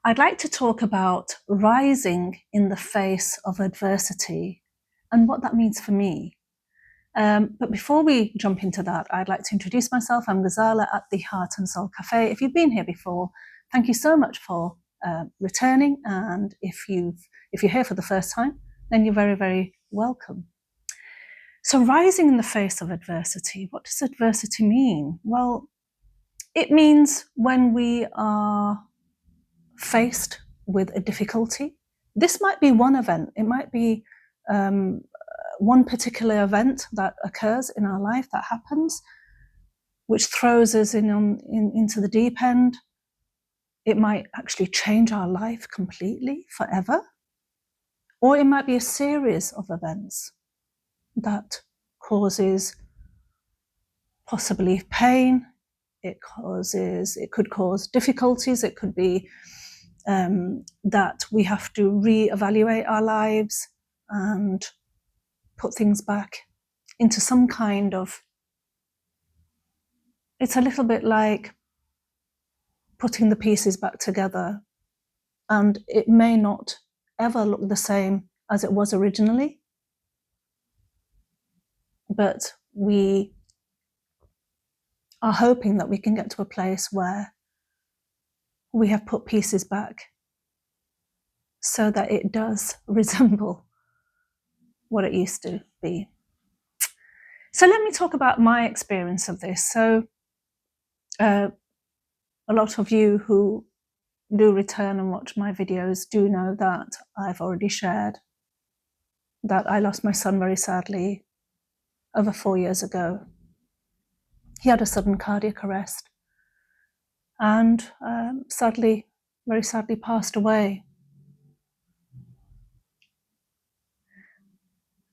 I'd like to talk about rising in the face of adversity and what that means for me. But before we jump into that, I'd like to introduce myself. I'm Ghazala at the Heart and Soul Cafe. If you've been here before, thank you so much for returning. And if you're here for the first time, then you're very, very welcome. So rising in the face of adversity, what does adversity mean? Well, it means when we are faced with a difficulty. This might be one event. It might be one particular event that occurs in our life that happens, which throws us into the deep end. It might actually change our life completely, forever. Or it might be a series of events that causes possibly pain. It could cause difficulties. It could be that we have to reevaluate our lives and put things back into some kind of, it's a little bit like putting the pieces back together, and it may not ever look the same as it was originally, but we are hoping that we can get to a place where we have put pieces back so that it does resemble what it used to be. So let me talk about my experience of this. So a lot of you who do return and watch my videos do know that I've already shared that I lost my son very sadly over 4 years ago. He had a sudden cardiac arrest and sadly, very sadly passed away.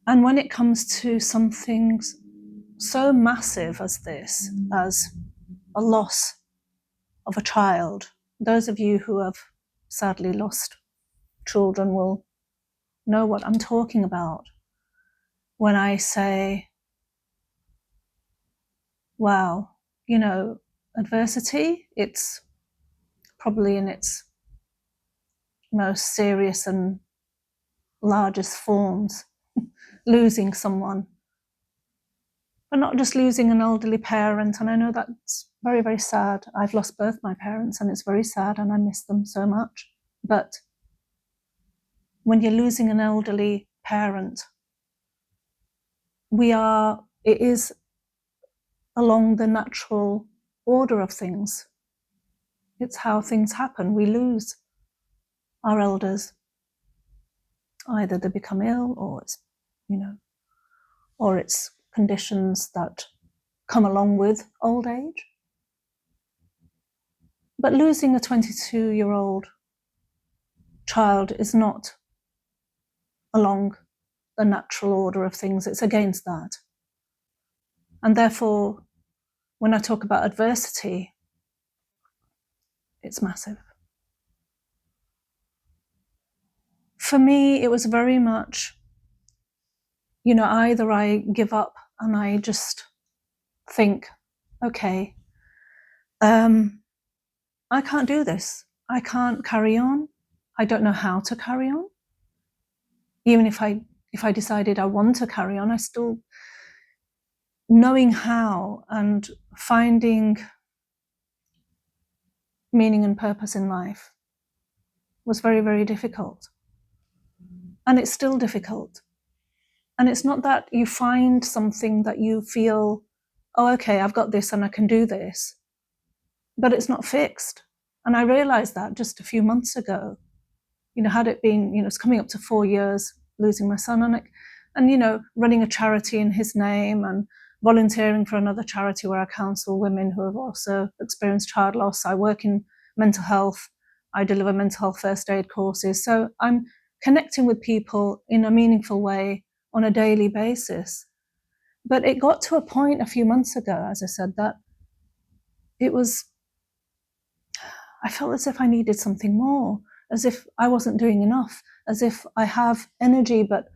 And when it comes to something so massive as this, as a loss of a child, those of you who have sadly lost children will know what I'm talking about when I say, wow, adversity, it's probably in its most serious and largest forms, losing someone, but not just losing an elderly parent. And I know that's very, very sad. I've lost both my parents and it's very sad and I miss them so much. But when you're losing an elderly parent, it is along the natural order of things. It's how things happen. We lose our elders. Either they become ill or it's conditions that come along with old age. But losing a 22-year-old child is not along the natural order of things. It's against that. And therefore, when I talk about adversity, it's massive. For me, it was very much, either I give up and I just think, okay, I can't do this. I can't carry on. I don't know how to carry on. Even if I decided I want to carry on, I still, knowing how and finding meaning and purpose in life was very, very difficult. And it's still difficult. And it's not that you find something that you feel, oh, okay, I've got this and I can do this, but it's not fixed. And I realized that just a few months ago, had it been, it's coming up to 4 years losing my son, and running a charity in his name and volunteering for another charity where I counsel women who have also experienced child loss. I work in mental health. I deliver mental health first aid courses. So I'm connecting with people in a meaningful way on a daily basis. But it got to a point a few months ago, as I said, that I felt as if I needed something more, as if I wasn't doing enough, as if I have energy, but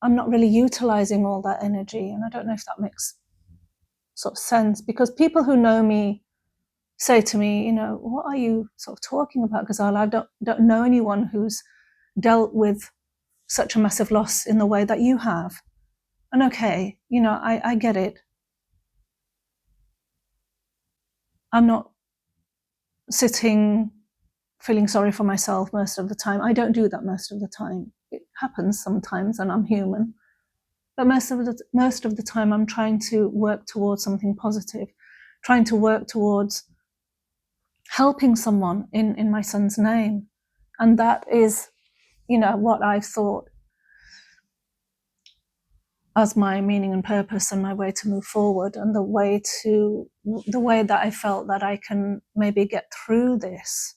I'm not really utilizing all that energy. And I don't know if that makes sort of sense, because people who know me say to me, what are you sort of talking about, Ghazala? I don't know anyone who's dealt with such a massive loss in the way that you have. And okay, I get it. I'm not sitting feeling sorry for myself most of the time. I don't do that most of the time. It happens sometimes, and I'm human. But most of the time, I'm trying to work towards something positive, trying to work towards helping someone in my son's name. And that is, what I thought as my meaning and purpose and my way to move forward, and the way that I felt that I can maybe get through this.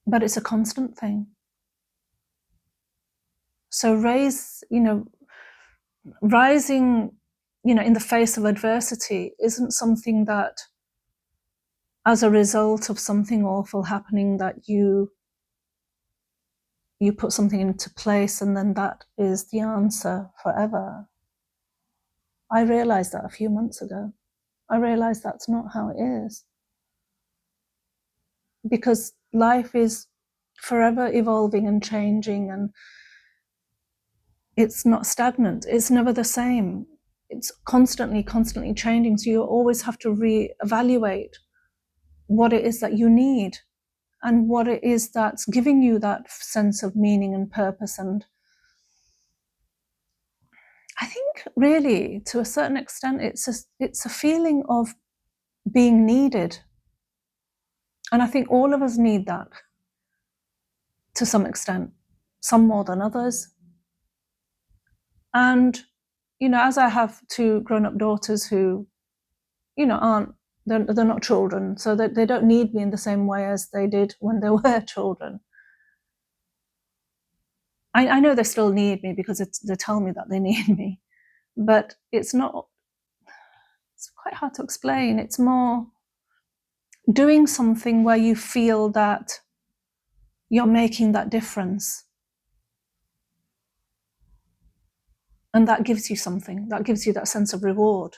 But it's a constant thing. So rising, in the face of adversity isn't something that, as a result of something awful happening, that you put something into place and then that is the answer forever. I realized that a few months ago. I realized that's not how it is. Because life is forever evolving and changing, and it's not stagnant. It's never the same. It's constantly changing. So you always have to reevaluate what it is that you need and what it is that's giving you that sense of meaning and purpose. And I think really, to a certain extent, it's a feeling of being needed. And I think all of us need that to some extent, some more than others. And, as I have two grown-up daughters who, they're not children, so they don't need me in the same way as they did when they were children. I know they still need me because they tell me that they need me, but it's quite hard to explain. It's more doing something where you feel that you're making that difference. And that gives you something, that gives you that sense of reward.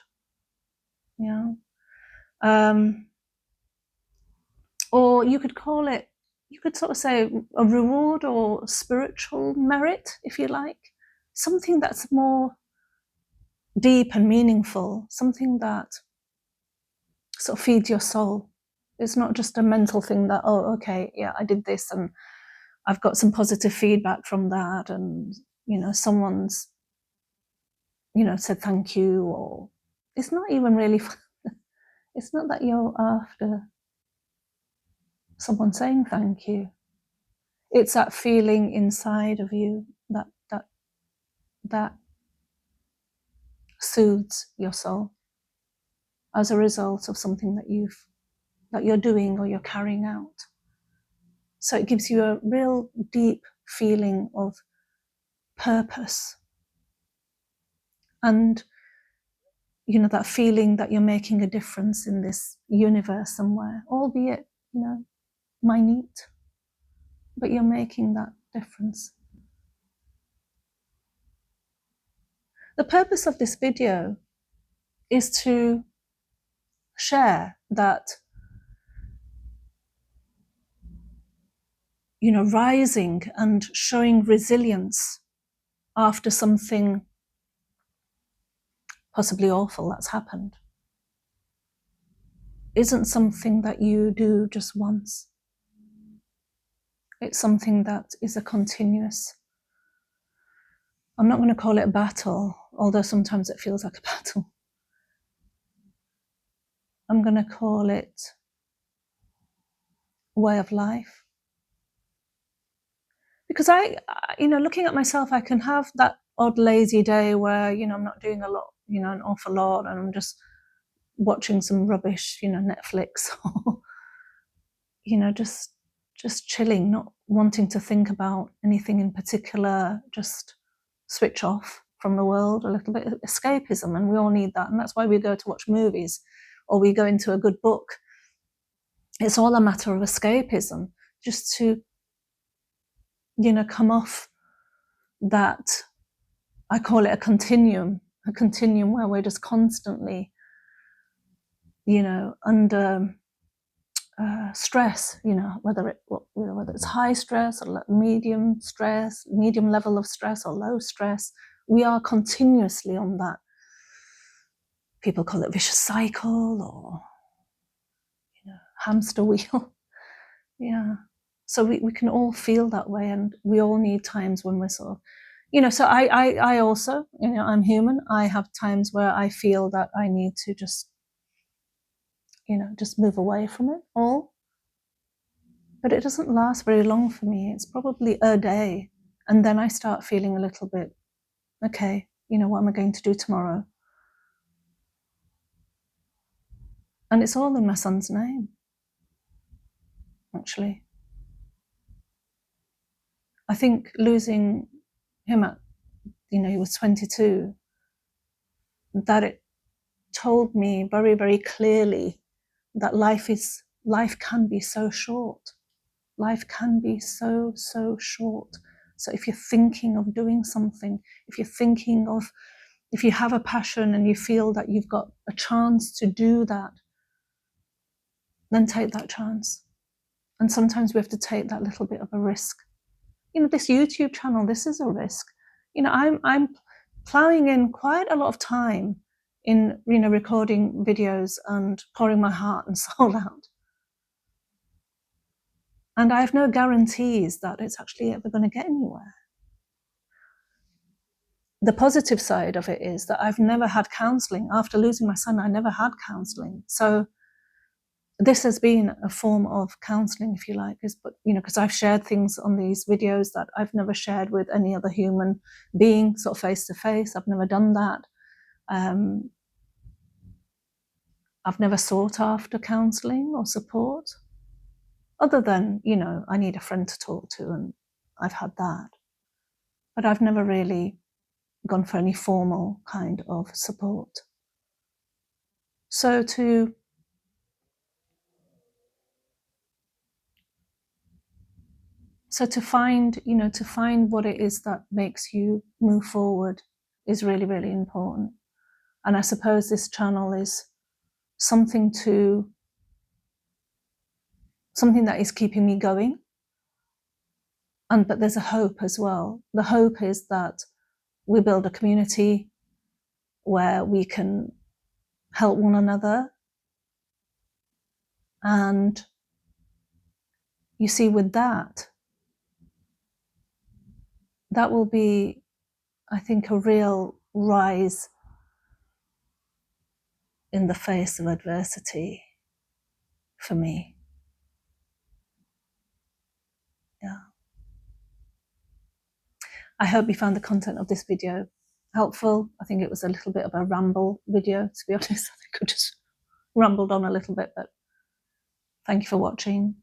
Yeah. Or you could call it, you could sort of say a reward or spiritual merit, if you like. Something that's more deep and meaningful, something that sort of feeds your soul. It's not just a mental thing that, oh, okay, yeah, I did this and I've got some positive feedback from that, and, someone's, said thank you, or it's not even really, it's not that you're after someone saying thank you. It's that feeling inside of you that soothes your soul as a result of something that you're doing or you're carrying out. So it gives you a real deep feeling of purpose, and that feeling that you're making a difference in this universe somewhere, albeit minute, but you're making that difference. The purpose of this video is to share that, rising and showing resilience after something possibly awful that's happened isn't something that you do just once. It's something that is a continuous, I'm not going to call it a battle, although sometimes it feels like a battle. I'm going to call it a way of life. Because looking at myself, I can have that odd lazy day where, I'm not doing a lot, an awful lot, and I'm just watching some rubbish, Netflix, or, just chilling, not wanting to think about anything in particular, just switch off from the world, a little bit of escapism, and we all need that. And that's why we go to watch movies or we go into a good book. It's all a matter of escapism, just to, come off that, I call it a continuum where we're just constantly, under stress, whether it's high stress or medium stress, medium level of stress or low stress, we are continuously on that. People call it vicious cycle or hamster wheel. Yeah. So we can all feel that way, and we all need times when we're sort of, so I also, I'm human. I have times where I feel that I need to just move away from it all. But it doesn't last very long for me. It's probably a day. And then I start feeling a little bit, okay, what am I going to do tomorrow? And it's all in my son's name, actually. I think losing him at, he was 22, that it told me very, very clearly that life can be so short. Life can be so, so short. So if you're thinking of doing something, if you have a passion and you feel that you've got a chance to do that, then take that chance. And sometimes we have to take that little bit of a risk. This YouTube channel, this is a risk. I'm plowing in quite a lot of time in, recording videos and pouring my heart and soul out. And I have no guarantees that it's actually ever going to get anywhere. The positive side of it is that I've never had counselling. After losing my son, I never had counselling. So this has been a form of counselling, if you like, because I've shared things on these videos that I've never shared with any other human being, sort of face to face. I've never done that. I've never sought after counselling or support, other than, I need a friend to talk to, and I've had that. But I've never really gone for any formal kind of support. So to find what it is that makes you move forward is really, really important. And I suppose this channel is something that is keeping me going. But there's a hope as well. The hope is that we build a community where we can help one another. And you see, with that will be, I think, a real rise in the face of adversity for me. Yeah. I hope you found the content of this video helpful. I think it was a little bit of a ramble video, to be honest. I think I just rambled on a little bit, but thank you for watching.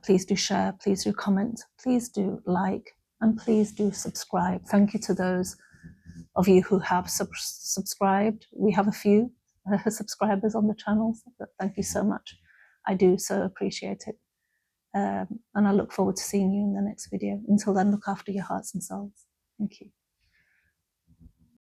Please do share, please do comment, please do like, and please do subscribe. Thank you to those of you who have subscribed. We have a few subscribers on the channel, but thank you so much. I do so appreciate it. And I look forward to seeing you in the next video. Until then, look after your hearts and souls. Thank you.